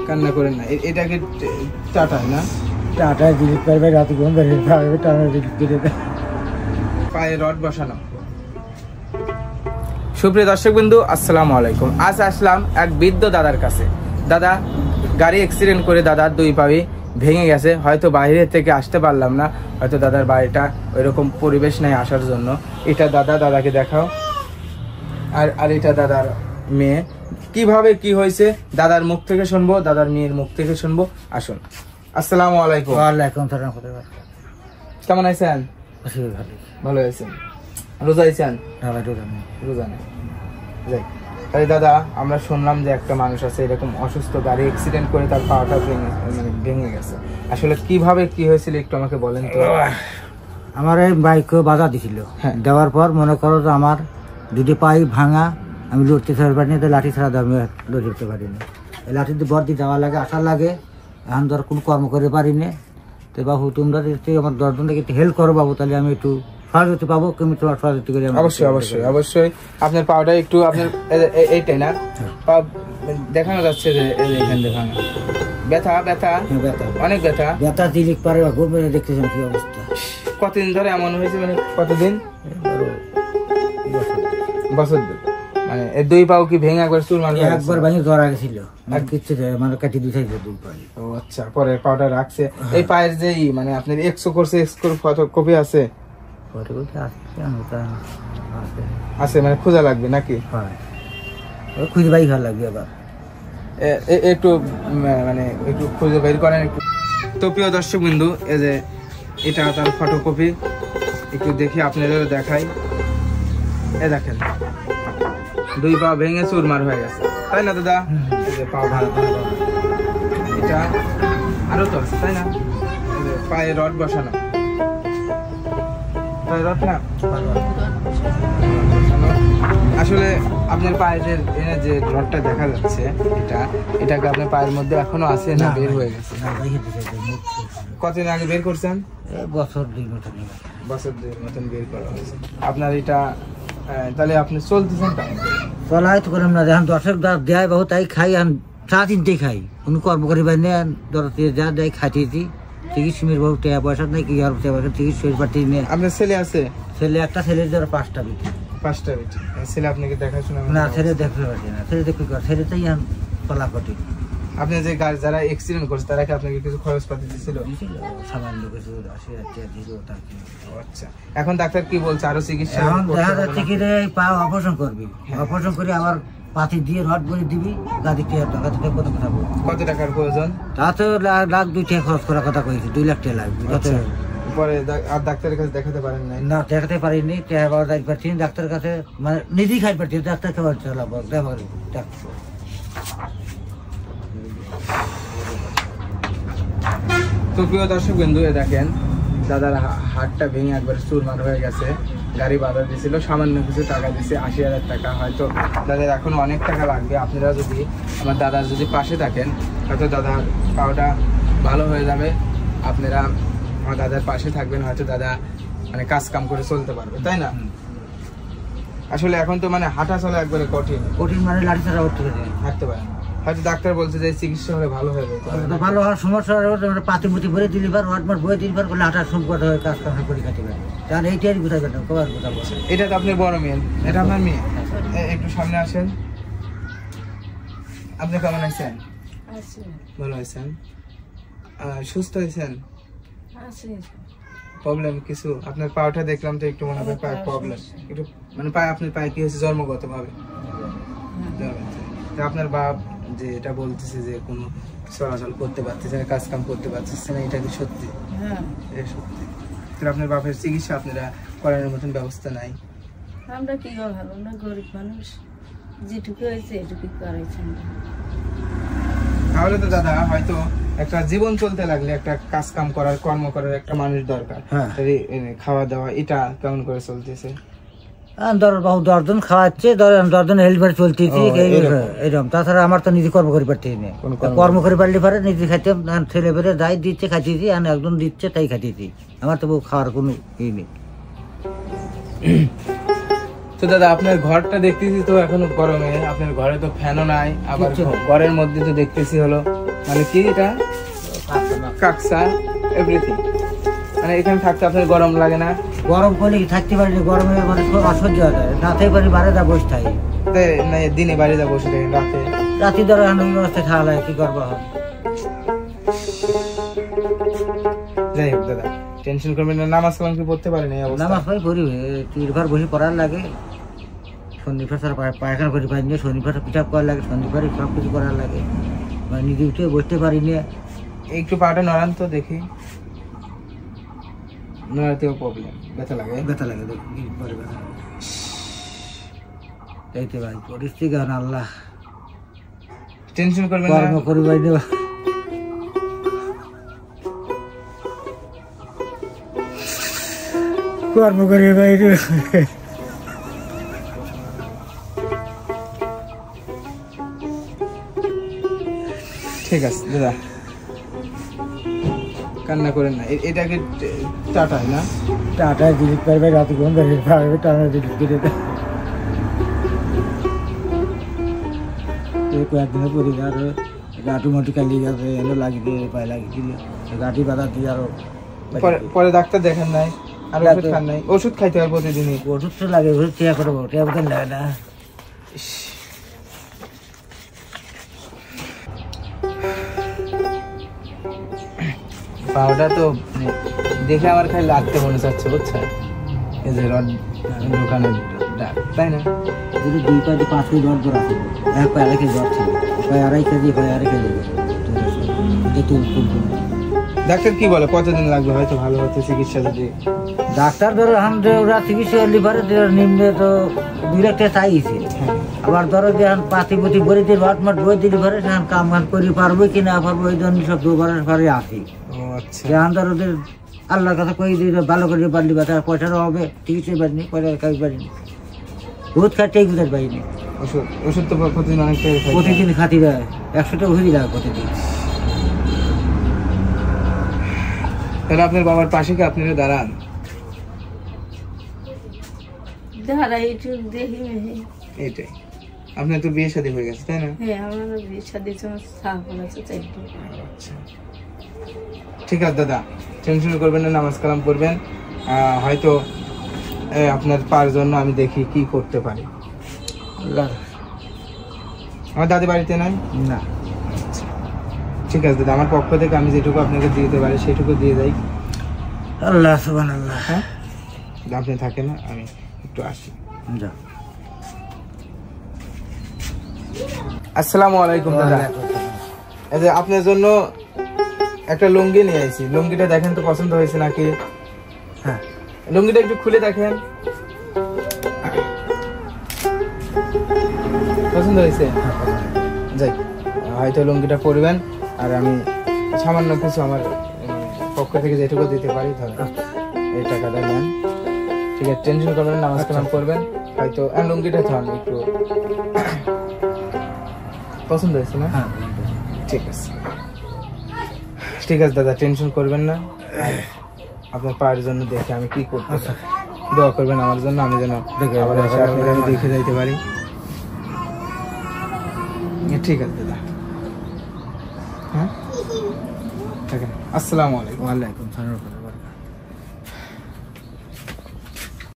কান্না করেন না। এটাকে টাটায় না, টাটায় দিলীপ পারবে রাতে ঘুম বেরিয়ে টাটা দিলে পায়ে রড বসানো। সুপ্রিয় দর্শক বিন্দু, আসসালামু আলাইকুম। আজ আসলাম এক বৃদ্ধ দাদার কাছে। দাদা গাড়ি অ্যাক্সিডেন্ট করে দাদার দুই পায়ে ভেঙে গেছে। হয়তো বাইরে থেকে আসতে পারলাম না, হয়তো দাদার বাড়িটা ওইরকম পরিবেশ নাই আসার জন্য। এটা দাদাকে দেখাও। আর এটা দাদার মেয়ে। কিভাবে কি হয়েছে দাদার মুখ থেকে শুনবো, দাদার মেয়ের মুখ থেকে শুনবো। আসুন। আসসালামু আলাইকুম। ওয়ালাইকুম সালাম। কেমন আছেন? ভালো আছেন? রোজা আছেন? রোজা নেই। তাই দাদা, আমরা শুনলাম যে একটা মানুষ আছে এরকম অসুস্থ, গাড়ি অ্যাক্সিডেন্ট করে তার পাটা ভেঙে গেছে। আসলে কিভাবে কি হয়েছিল একটু আমাকে বলেন তো। আমার এই বাইকে বাধা দিছিল, দেওয়ার পর মনে করো যে আমার দুটি পাই ভাঙা, আমি লড়তে পারিনি, তো লাঠি ছাড়া আমি লড়তে পারিনি। এই লাঠি দিয়ে বর দিয়ে যাওয়া লাগে, আসা লাগে। এখন ধর কোনো কর্ম করে পারিনি। তো বাবু তোমরা যদি আমার দশজনকে একটু হেল্প করো বাবু, তাহলে আমি একটু সহযোগিতা পাবো। তুমি তোমার সহযোগিতা করে অবশ্যই আপনার পাওয়াটা একটু আপনার এইটাই না পা দেখানো যাচ্ছে যে এখান থেকে ব্যথা অনেক ব্যথা দিলিক পারে দেখতেছেন কি অবস্থা। কতদিন ধরে এমন হয়েছে? মানে কতদিন? বছর মানে দুই পাও কি ভেঙে একবার চুল মারবে? একবার ভেঙে ধরা গেছিল, মানে কাটি দিতে দুই পাই। ও আচ্ছা, পরে পাউটা রাখছে। এই পায়ের যে মানে আপনার এক্সো করছে, এক্সোর ফটোকপি আছে? আছে মানে খোঁজা লাগবে নাকি? খুঁজে বাই ভালো লাগবে। আবার একটু মানে একটু খুঁজে বের করেন একটু। তো প্রিয় দর্শক বিন্দু, এই যে এটা তার ফটোকপি, একটু দেখি আপনাদেরও দেখাই। দেখেন দুই পা ভেঙে চুরমার হয়ে গেছে, তাই না দাদা? পা ভালো, এটা আরো তো আছে তাই না? পায়ে রড বসানো, রড না আসলে আপনার পায়ের যে রডটা দেখা যাচ্ছে, এটাকে আপনার পায়ের মধ্যে এখনো আছে না বের হয়ে গেছে? কতদিন আগে বের করছেন? বছর দুই মতন বের করা হয়েছে আপনার এটা। তাহলে আপনি চলতেছেন? চলাই তো করেন না, এখন দর্শক দেয় বহু তাই খাই, এখন চা তিনটেই খাই, কোনো কর্ম করি পাই না। যা দেয় খাইতেছি। চিকিৎসা বহু টাকা পয়সা নেই, কি আর চিকিৎসা পাতি নেই। আপনার ছেলে আছে? ছেলে একটা, ছেলের ধরো পাঁচটা বেটি। ছেলে আপনাকে দেখাশোনা? না, ছেলে দেখতে পারছি না। ছেলে দেখতে ছেলেটাই এখন চলা কঠিন। আপনি যে গাড়ি যারা অ্যাক্সিডেন্ট করছে তারা কি আপনাকে কিছু খরচপাতি দিয়েছিল? সামান্য কিছু 80,000 দিল। আচ্ছা, এখন ডাক্তার কি বলছে? আরো চিকিৎসা? এখন দেখা যাচ্ছে কি রে, পা অপারেশন করবি, অপারেশন করে আবার পাতি দিয়ে রড করে দিবি। গাড়িতে টাকা থেকে কত কথা বলবো? কত টাকার প্রয়োজন? তাতে লাখ 2 টাকা খরচ করার কথা কইছি, 2 লাখ টাকা লাগবে। পরে আর ডাক্তারের কাছে দেখাতে পারেন নাই? না, দেখাতে পারিনি। টাকা পাওয়া যাই পারছি ডাক্তারের কাছে, মানে নিজেই খাই পারছি, ডাক্তার খাবার চালাবো। তো প্রিয় দর্শক বিন্দু, দেখেন দাদার হাতটা ভেঙে একবার চুরমার হয়ে গেছে। গাড়ি বাধা দিয়েছিল, সামান্য কিছু টাকা দিয়েছে, 80,000 টাকা। হয়তো দাদার এখন অনেক টাকা লাগবে। আপনারা যদি আমার দাদার যদি পাশে থাকেন, হয়তো দাদার পাওটা ভালো হয়ে যাবে। আপনারা আমার দাদার পাশে থাকবেন, হয়তো দাদা মানে কাজ কাম করে চলতে পারবে, তাই না? আসলে এখন তো মানে হাঁটা চলা একবারে কঠিন, মানে লাঠি ছাড়া হাঁটতে পারে না। হয়তো ডাক্তার বলছে যে চিকিৎসা হলে ভালো হয়ে যাবে। ভালো হওয়ার সমস্যা পাতি মুতি ভরে দিলিবার, ওয়াটমার বয়ে দিলিবার করলে হাঁটার সংকট হয়ে কাজ কাম করে কাটি পারে। তাহলে এইটাই বোঝা যাবে কবার কথা বলছে। এটা তো আপনার বড় মেয়ে, এটা আপনার মেয়ে। একটু সামনে আসেন। আপনি কেমন আছেন? ভালো আছেন? সুস্থ হয়েছেন? প্রবলেম কিছু? আপনার পাটা দেখলাম তো একটু মনে হয় পায়ে প্রবলেম একটু, মানে পায়ে আপনার পায়ে কি হয়েছে জন্মগত ভাবে? আপনার বাপ যে এটা বলতেছে যে কোনো চলাচল করতে পারতেছে না, কাজ কাম করতে পারতেছে না, এটা কি সত্যি? হ্যাঁ, সত্যি। তাহলে আপনার বাপের চিকিৎসা আপনারা করানোর মতন ব্যবস্থা নাই? আমরা কি ভালো না, গরিব মানুষ, যেটুকু হয়েছে এটুকু করাইছি। তাহলে তো দাদা হয়তো একটা জীবন চলতে লাগলে একটা কাজ কাম করার, কর্ম করার একটা মানুষ দরকার। খাওয়া দাওয়া এটা কেমন করে চলতেছে? বহু 10 জন খাওয়াচ্ছে, 10 জন হেল্পার চলতেছি এরকম। তাছাড়া আমার তো নিজে কর্ম করে পারতেছি না। কর্ম করে পারলে পারে নিজে খাইতে, ছেলে বেড়ে যাই দিচ্ছে খাইতেছি, একজন দিচ্ছে তাই খাইতেছি। আমার তো খাওয়ার কোনো ই নেই। তো দাদা আপনার ঘরটা দেখতেছি তো এখনো গরমে, আপনার ঘরে তো ফ্যানও নাই, আবার ঘরের মধ্যে তো দেখতেছি হলো মানে কি এটা কাকসা এভরিথিং। মানে এখানে থাকতে আপনার গরম লাগে না? গরম করলে কি থাকতে পারি না, গরমে মানে খুব অসহ্য হয়, না থাকতে পারি, বাইরে যা বসে থাকি। না দিনে বাইরে যা বসে থাকেন, রাতে? রাতে ধরো এখন ওই অবস্থায় খাওয়া লাগে, কি করবো? যাই হোক দাদা, টেনশন করবেন না। নামাজ কালাম কি পড়তে পারেন এই অবস্থা? নামাজ পড়ি পড়ি, তিরবার বসে পড়ার লাগে, শনিবার ছাড়া পায়খানা করি পারি না, শনিবার পিঠাপ করার লাগে, শনিবারই সব কিছু করার লাগে, মানে নিজে উঠে বসতে পারি না। একটু পাটা নড়ান তো দেখি। নড়াতেও প্রবলেম, ব্যথা লাগে? ব্যথা লাগে, দেখি পরে ব্যথা। এইতে ভাই পরিস্থিতি গান আল্লাহ, টেনশন করবেন না। কর্ম করি পারি না, কর্ম করি বাইরে। ঠিক আছে দাদা, কান্না করেন না। এটাকে টাটায় না? টাটায় জিনিস পারবে, রাতে ঘুম পারবে, টানা জিনিস কিনে দেয়। কয়েকদিনে পরি আরো গাঁটু মাটি কালিয়ে গেছে, এলো লাগিয়ে দিয়ে পায়ে লাগিয়ে দিল, গাঁটি বাঁধা দিয়ে আরো। পরে ডাক্তার দেখেন নাই? আর ওষুধ খান নাই? ওষুধ খাইতে হয় প্রতিদিনই? ওষুধ তো লাগে, ওষুধ টিয়া করবো, টিয়া বোতল লাগে না। পাউডার তো দেখে আমার খালি লাগতে মনে চাচ্ছে, বুঝছেন? এই যে রড দোকানের ডাক, তাই না? যদি 2 পায়ে 5 কেজি জ্বর জ্বর আছে, 1 পায়ে 1 কেজি জ্বর ছিল, পায়ে 2.5 কেজি, পায়ে 2.5 কেজি। ডাক্তার কি বলে কতদিন লাগবে হয়তো ভালো হতে চিকিৎসা? যদি ডাক্তার ধরো আমরা চিকিৎসা লিভারে নিম্নে তো 2 লাখ টাকা চাইছে, আবার ধরো যে পাতি পুতি বলে দিয়ে রট মাট বই দিলে পারে, সেখান কাম কাম করে পারবো কি না পারবো, এই জন্য সব দুবারের পরে আসি। আচ্ছা, যেখান ধরো ওদের আল্লাহর কথা কই দিয়ে ভালো করে পারলি বা তার পয়সারও হবে, চিকিৎসা পারিনি, পয়সা কাজ পারিনি, বহুত খাটতে গুজার পারিনি। ওষুধ ওষুধ তো প্রতিদিন অনেক টাকা খাই। প্রতিদিন খাতি দেয় 100 টাকা ওষুধই লাগে প্রতিদিন। তাহলে আপনার বাবার পাশে কি আপনারা দাঁড়ান? দাঁড়াই একটু দেখি মেহে। এইটাই। আপনার তো বিয়ে শাদী হয়ে গেছে, তাই না? হ্যাঁ, আমার বিয়ে শাদী আমার ছাগল আছে 4টা। আচ্ছা, ঠিক আছে দাদা, টেনশন করবেন না, নামাজ কালাম করবেন। হয়তো আপনার পার জন্য আমি দেখি কি করতে পারি। আমার দাদি বাড়িতে নাই না? আচ্ছা, ঠিক আছে দাদা, আমার পক্ষ থেকে আমি যেটুকু আপনাকে দিতে পারি সেটুকু দিয়ে যাই। আল্লাহ সুবহানাল্লাহ। হ্যাঁ, আপনি থাকেন না, আমি একটু আসি। যা। আসসালামু আলাইকুম দাদা। এই যে আপনার জন্য একটা লুঙ্গি নিয়ে আইছি, লুঙ্গিটা দেখেন তো পছন্দ হয়েছে নাকি? হ্যাঁ, লুঙ্গিটা একটু খুলে দেখেন, পছন্দ হয়েছে? যাই, হয়তো লুঙ্গিটা পরবেন, আর আমি সামান্য কিছু আমার পক্ষ থেকে যেটুকু দিতে পারি ধরেন এই টাকাটা নেন। ঠিক আছে, টেনশন করবেন না, নামাজ কালাম করবেন। হয়তো লুঙ্গিটা থাম একটু পছন্দ হয়েছে না? হ্যাঁ, ঠিক আছে, ঠিক আছে দাদা, টেনশন করবেন না। আপনার পায়ের জন্য দেখে আমি কি করতে পারি, দোয়া করবেন আমার জন্য, আমি যেন আবার এসে আপনাকে আমি দেখে যাইতে পারি। ঠিক আছে দাদা, হ্যাঁ, আসসালামু আলাইকুম। ওয়ালাইকুম সালাম।